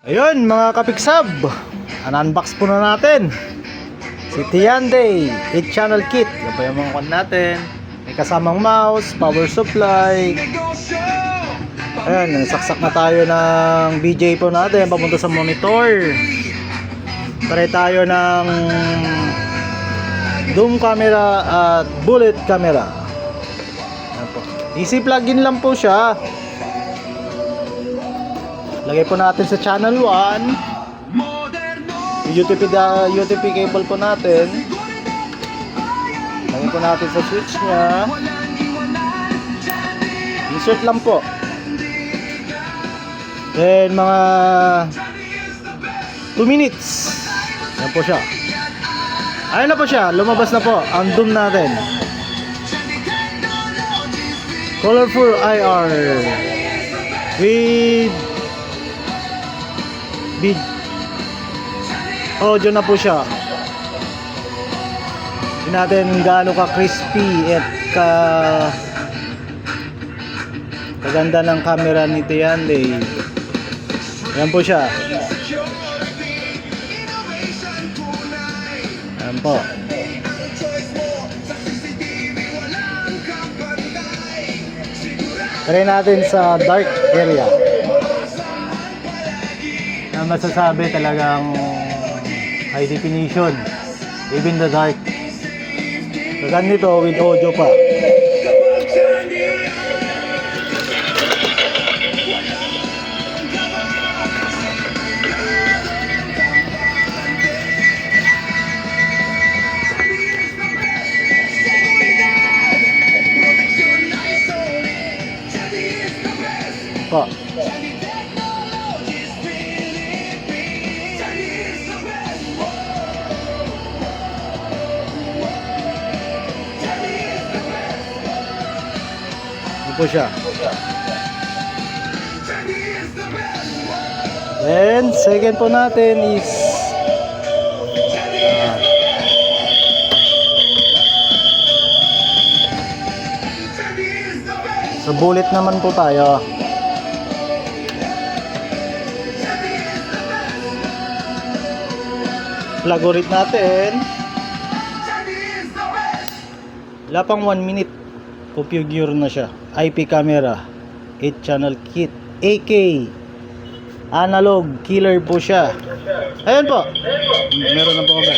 Ayun mga kapiksab, unbox po na natin si Tiande 8 channel kit. Yan pa yung mga kwan natin. May kasamang mouse, power supply. Ayun, saksak na tayo ng BJ po natin papunta sa monitor. Pare tayo ng zoom camera at bullet camera. Yan po. Easy plug-in lang po siya. Lagay po natin sa channel 1. UTP cable po natin. Lagay po natin sa switch nya. Insert lang po. Then mga 2 minutes. Yan po siya. Ayun na po siya. Lumabas na po ang zoom natin. Colorful IR with big audio na po siya. Hindi natin gaano ka crispy at kaganda ng camera ni Tiande. Yan po siya. Yan po. Try natin sa dark area. Na masasabi talagang high definition even the dark. So ganito with audio pa. Pa. Po siya. Then second po natin is so bullet naman po tayo. Plug ulit natin. Wala pang 1 minute. Configure na siya. IP camera 8 channel kit AK analog killer po siya. Ayun po. Meron na po agad.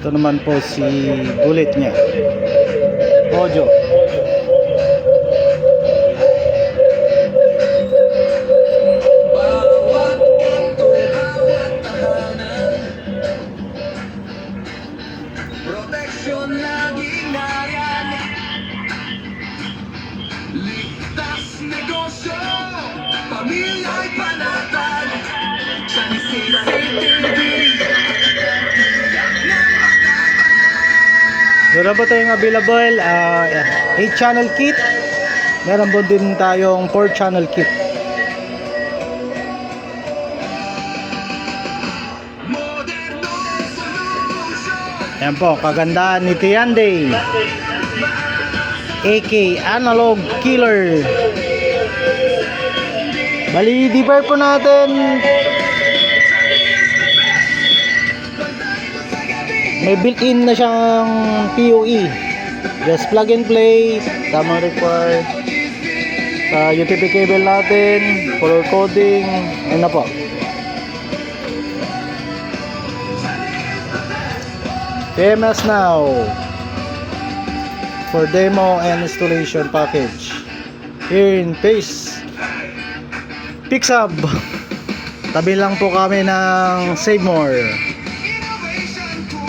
Ito naman po si bullet niya. Audio. Laging nariyan, ligtas negosyo, pamilya'y panatag, sa CCTV. Meron po tayong available 8 channel kit. Meron po din tayong 4 channel kit. Yan po, kagandahan ni Tiande AK Analog Killer. Bali, device po natin. May built-in na siyang PoE. Just plug and play. Tamang require. Sa UTP cable natin. Color coding. Ano na po. PMS now for demo and installation package here in Picsab. Tabi lang po kami ng Save More.